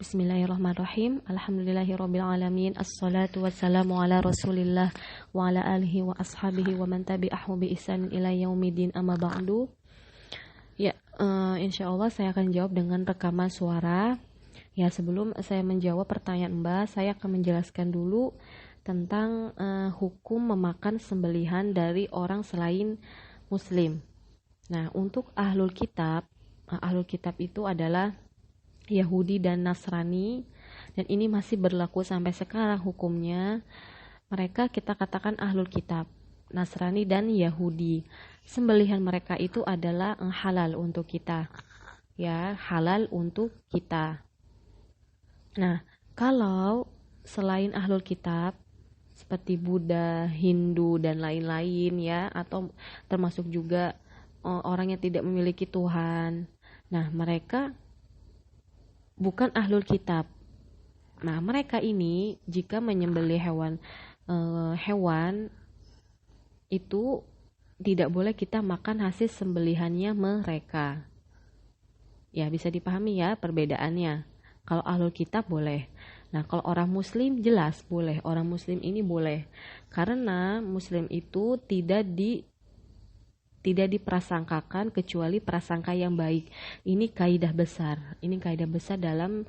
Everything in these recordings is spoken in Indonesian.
Bismillahirrahmanirrahim. Alhamdulillahirabbil alamin. Assalatu wassalamu ala Rasulillah wa ala alihi wa ashabihi wa man tabi'ahu bi ihsan ila yaumiddin, amma ba'du. Ya, insyaallah saya akan jawab dengan rekaman suara. Ya, sebelum saya menjawab pertanyaan Mbak, saya akan menjelaskan dulu tentang hukum memakan sembelihan dari orang selain muslim. Nah, untuk ahlul kitab itu adalah Yahudi dan Nasrani, dan ini masih berlaku sampai sekarang hukumnya. Mereka kita katakan ahlul kitab, Nasrani dan Yahudi. Sembelihan mereka itu adalah halal untuk kita. Ya, halal untuk kita. Nah, kalau selain ahlul kitab seperti Buddha, Hindu dan lain-lain ya, atau termasuk juga orang yang tidak memiliki Tuhan. Nah, mereka bukan ahlul kitab. Nah, mereka ini jika menyembelih hewan itu tidak boleh kita makan hasil sembelihannya mereka. Ya, bisa dipahami ya perbedaannya. Kalau ahlul kitab boleh. Nah, kalau orang muslim jelas boleh. Orang muslim ini boleh. Karena muslim itu tidak diprasangkakan kecuali prasangka yang baik. Ini kaidah besar. Ini kaidah besar dalam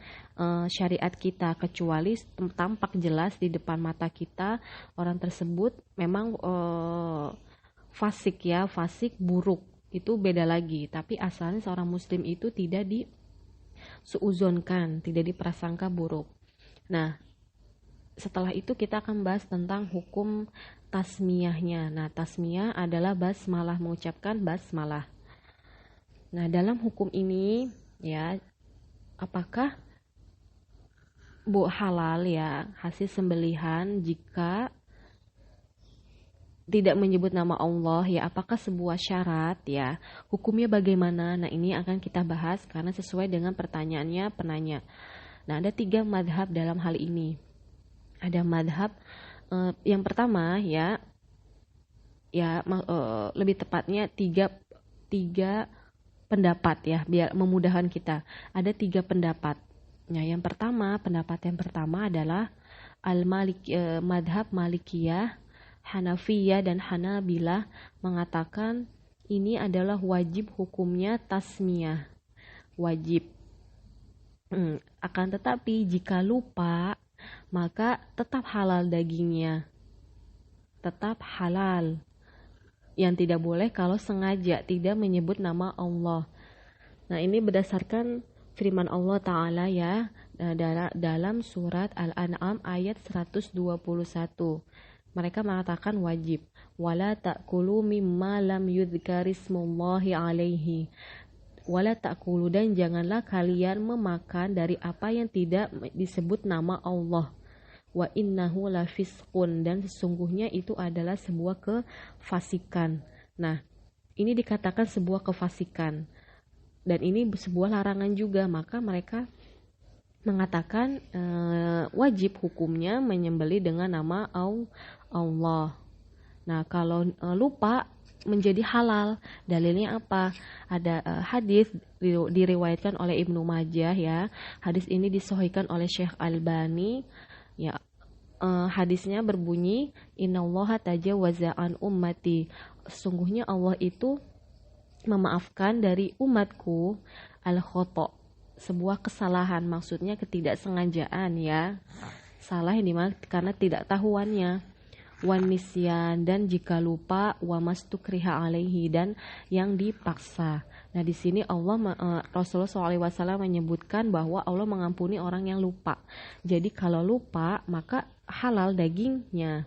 syariat kita. Kecuali tampak jelas di depan mata kita orang tersebut memang fasik ya, fasik buruk. Itu beda lagi. Tapi asalnya seorang muslim itu tidak disuuzonkan, tidak diprasangka buruk. Nah, setelah itu kita akan bahas tentang hukum tasmiyahnya. Nah, tasmiyah adalah basmalah, mengucapkan basmalah. Nah, dalam hukum ini ya, apakah halal ya hasil sembelihan jika tidak menyebut nama Allah ya, apakah sebuah syarat ya, hukumnya bagaimana? Nah, ini akan kita bahas karena sesuai dengan pertanyaannya penanya. Nah, ada 3 madhab dalam hal ini. Ada madhab yang pertama ya lebih tepatnya tiga pendapat ya, biar memudahkan kita. Ada 3 pendapat. Nah, pendapat yang pertama adalah madhab Malikiyah, Hanafiyah dan Hanabilah mengatakan ini adalah wajib hukumnya tasmiyah, wajib. Akan tetapi jika lupa maka tetap halal dagingnya, tetap halal. Yang tidak boleh kalau sengaja tidak menyebut nama Allah. Nah, ini berdasarkan firman Allah Ta'ala ya, dalam surat Al-An'am ayat 121. Mereka mengatakan wajib. Wala ta'kulu mimma lam yudhkarismullahi alaihi. Wala ta'kulu, dan janganlah kalian memakan dari apa yang tidak disebut nama Allah. Wa innahu lafisqun, dan sesungguhnya itu adalah sebuah kefasikan. Nah, ini dikatakan sebuah kefasikan dan ini sebuah larangan juga, maka mereka mengatakan wajib hukumnya menyembelih dengan nama Allah. Nah, kalau lupa menjadi halal. Dalilnya apa? Ada hadis diriwayatkan oleh Ibnu Majah ya. Hadis ini disahihkan oleh Syekh Albani. Ya, hadisnya berbunyi, Innallaha tajawaza an ummati. Sesungguhnya Allah itu memaafkan dari umatku al-khata', sebuah kesalahan, maksudnya ketidaksengajaan ya. Salah yang dimana karena tidak tahuannya. Wanisyan, dan jika lupa, wa mastukriha alaihi, dan yang dipaksa. Nah, di sini Rasulullah SAW menyebutkan bahwa Allah mengampuni orang yang lupa. Jadi kalau lupa maka halal dagingnya.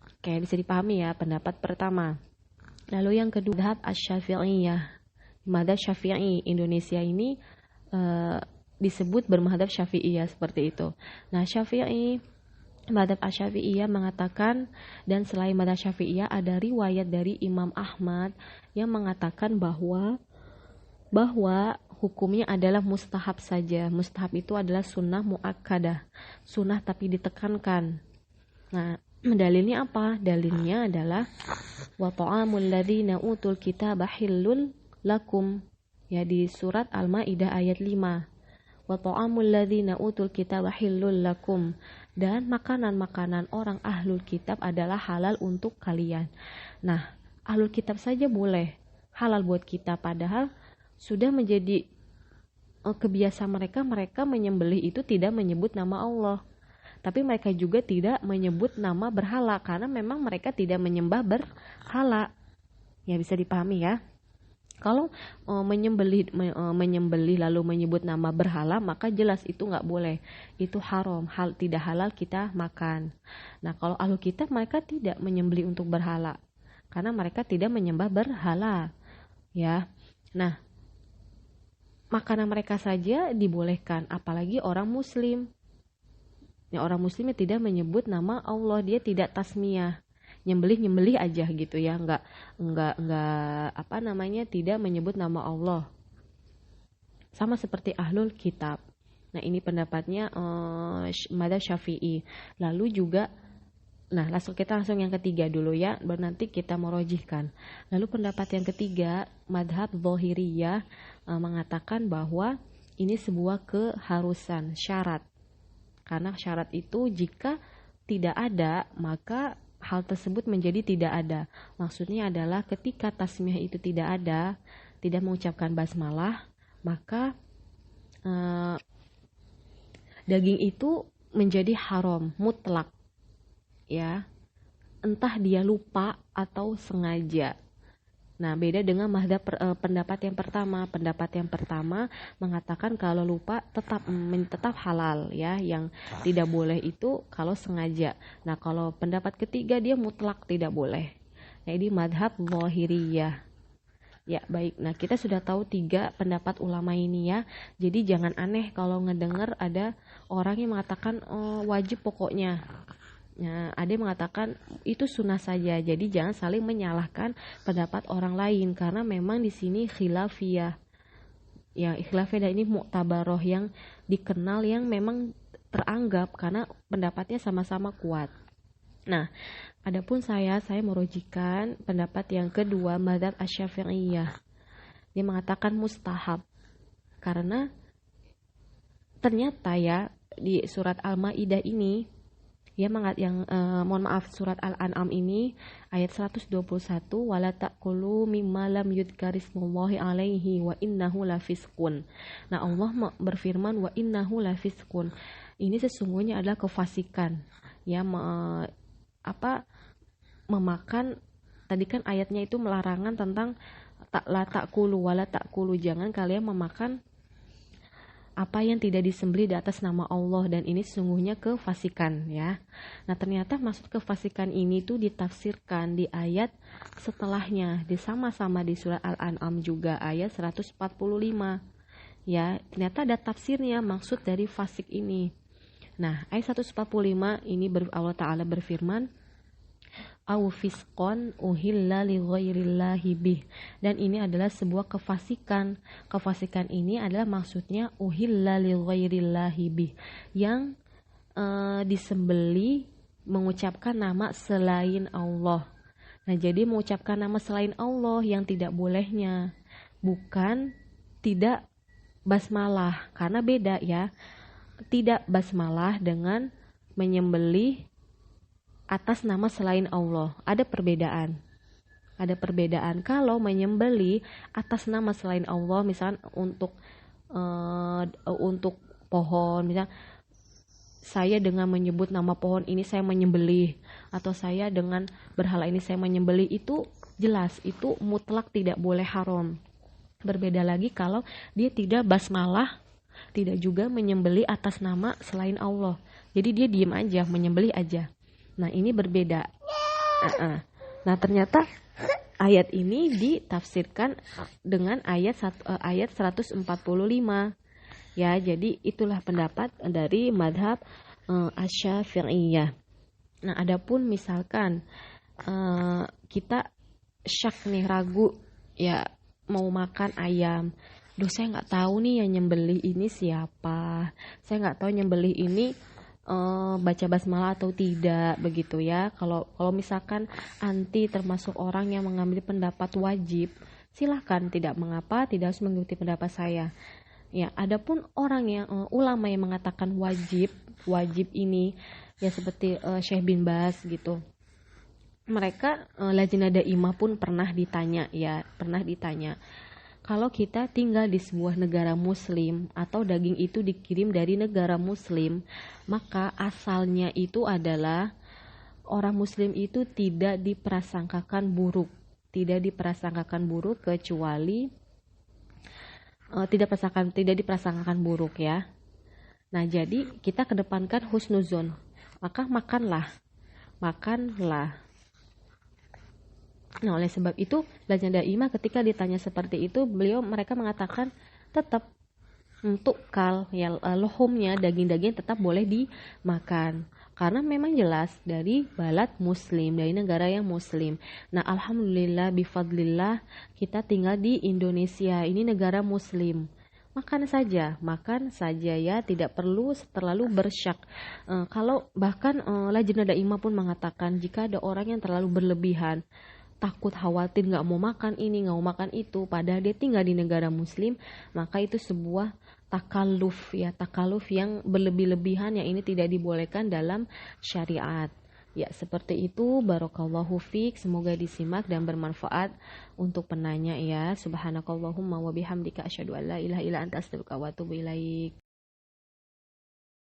Oke, bisa dipahami ya pendapat pertama. Lalu yang kedua, madhab asy-Syafi'iyah. Madhab Syafi'i Indonesia ini disebut bermadhab Syafi'iyah seperti itu. Nah, madhab Asy-Syafi'iyah mengatakan, dan selain madhab Syafi'iyah ada riwayat dari Imam Ahmad yang mengatakan bahwa hukumnya adalah mustahab saja. Mustahab itu adalah sunnah muakkadah, sunnah tapi ditekankan. Nah, dalilnya apa? Dalilnya adalah wa ta'amul ladzina utul kitaba hillul lakum ya, di surat Al-Maidah ayat 5. wa ta'amul ladzina utul kitaba hillul lakum, dan makanan-makanan orang ahlul kitab adalah halal untuk kalian. Nah, ahlul kitab saja boleh halal buat kita, padahal sudah menjadi kebiasaan mereka menyembelih itu tidak menyebut nama Allah. Tapi mereka juga tidak menyebut nama berhala karena memang mereka tidak menyembah berhala. Ya, bisa dipahami ya. Kalau menyembelih lalu menyebut nama berhala, maka jelas itu nggak boleh, itu haram, tidak halal kita makan. Nah, kalau ahlu kitab mereka tidak menyembelih untuk berhala karena mereka tidak menyembah berhala, ya. Nah, makanan mereka saja dibolehkan, apalagi orang muslim. Ya, orang muslim tidak menyebut nama Allah, dia tidak tasmiyah, nyembelih aja gitu ya, nggak tidak menyebut nama Allah, sama seperti ahlul kitab. Nah, ini pendapatnya madzhab Syafi'i. Lalu juga, nah kita langsung yang ketiga dulu ya, baru nanti kita merojihkan. Lalu pendapat yang ketiga, madzhab Dzahiriyah mengatakan bahwa ini sebuah keharusan, syarat. Karena syarat itu jika tidak ada, maka hal tersebut menjadi tidak ada. Maksudnya adalah ketika tasmiyah itu tidak ada, tidak mengucapkan basmalah, maka daging itu menjadi haram mutlak, ya, entah dia lupa atau sengaja. Nah, beda dengan pendapat yang pertama. Pendapat yang pertama mengatakan kalau lupa tetap halal, ya. Yang tidak boleh itu kalau sengaja. Nah, kalau pendapat ketiga dia mutlak tidak boleh. Nah, ini madhab Dzahiriyah. Ya, baik. Nah, kita sudah tahu 3 pendapat ulama ini ya. Jadi jangan aneh kalau ngedengar ada orang yang mengatakan wajib pokoknya. Nah, ada yang mengatakan itu sunnah saja. Jadi jangan saling menyalahkan pendapat orang lain karena memang di sini khilafiyah. Ya, khilafiyah ini mu'tabaroh yang dikenal, yang memang teranggap karena pendapatnya sama-sama kuat. Nah, adapun saya merujikan pendapat yang kedua, madzhab Asy-Syafi'iyah. Dia mengatakan mustahab. Karena ternyata ya di surat Al-Maidah ini surat Al-An'am ini ayat 121, wala ta'kulu mimma lam yudkarismullahi alaihi wa innahu lafisqun. Nah, Allah berfirman wa innahu lafisqun. Ini sesungguhnya adalah kefasikan. Ya, memakan, tadi kan ayatnya itu melarangan tentang la ta'kulu wala ta'kulu, jangan kalian memakan apa yang tidak disembelih di atas nama Allah, dan ini sesungguhnya kefasikan, ya. Nah, ternyata maksud kefasikan ini tuh ditafsirkan di ayat setelahnya, sama-sama di surat Al-An'am juga ayat 145. Ya, ternyata ada tafsirnya maksud dari fasik ini. Nah, ayat 145 ini Allah Ta'ala berfirman, au fisqon uhilla li ghairillahi bih, dan ini adalah sebuah kefasikan. Kefasikan ini adalah maksudnya uhilla li ghairillahi bih, yang disembeli mengucapkan nama selain Allah. Nah, jadi mengucapkan nama selain Allah yang tidak bolehnya, bukan tidak basmalah, karena beda ya. Tidak basmalah dengan menyembelih atas nama selain Allah, ada perbedaan. Ada perbedaan. Kalau menyembelih atas nama selain Allah, misalkan untuk pohon, misal saya dengan menyebut nama pohon ini saya menyembelih, atau saya dengan berhala ini saya menyembelih, itu jelas, itu mutlak tidak boleh haram. Berbeda lagi kalau dia tidak basmalah, tidak juga menyembelih atas nama selain Allah. Jadi dia diam aja, menyembelih aja. Nah, ini berbeda. Nah, ternyata ayat ini ditafsirkan dengan ayat 145. Ya, jadi itulah pendapat dari madhab Asy-Syafi'iyah. Nah, adapun misalkan kita syak nih, ragu ya, mau makan ayam. Duh, saya nggak tahu nih yang nyembelih ini siapa. Saya nggak tahu nyembelih ini baca basmalah atau tidak, begitu ya. Kalau misalkan anti termasuk orang yang mengambil pendapat wajib, silahkan, tidak mengapa, tidak harus mengikuti pendapat saya. Ya, adapun orang yang ulama yang mengatakan wajib ini ya seperti Syekh bin Baz gitu. Mereka Lajnah Daimah pun pernah ditanya ya, pernah ditanya. Kalau kita tinggal di sebuah negara muslim atau daging itu dikirim dari negara muslim, maka asalnya itu adalah orang muslim itu tidak diprasangkakan buruk. Tidak diprasangkakan buruk kecuali tidak diprasangkakan buruk ya. Nah, jadi kita kedepankan husnuzon. Maka makanlah. Nah, oleh sebab itu Lajnah Daimah ketika ditanya seperti itu, mereka mengatakan tetap untuk ya lohumnya, daging-daging tetap boleh dimakan. Karena memang jelas dari balad muslim, dari negara yang muslim. Nah, alhamdulillah bifadlillah kita tinggal di Indonesia, ini negara muslim. Makan saja ya, tidak perlu terlalu bersyak. Kalau bahkan Lajnah Daimah pun mengatakan jika ada orang yang terlalu berlebihan, takut khawatir nggak mau makan ini, nggak mau makan itu, padahal dia tinggal di negara muslim, maka itu sebuah takaluf yang berlebih-lebihan, yang ini tidak dibolehkan dalam syariat. Ya, seperti itu. Barakallahu fiik, semoga disimak dan bermanfaat untuk penanya ya. Subhanakallahumma wa bihamdika asyhadu an la ilaha illa anta astaghfiruka wa atubu ilaik.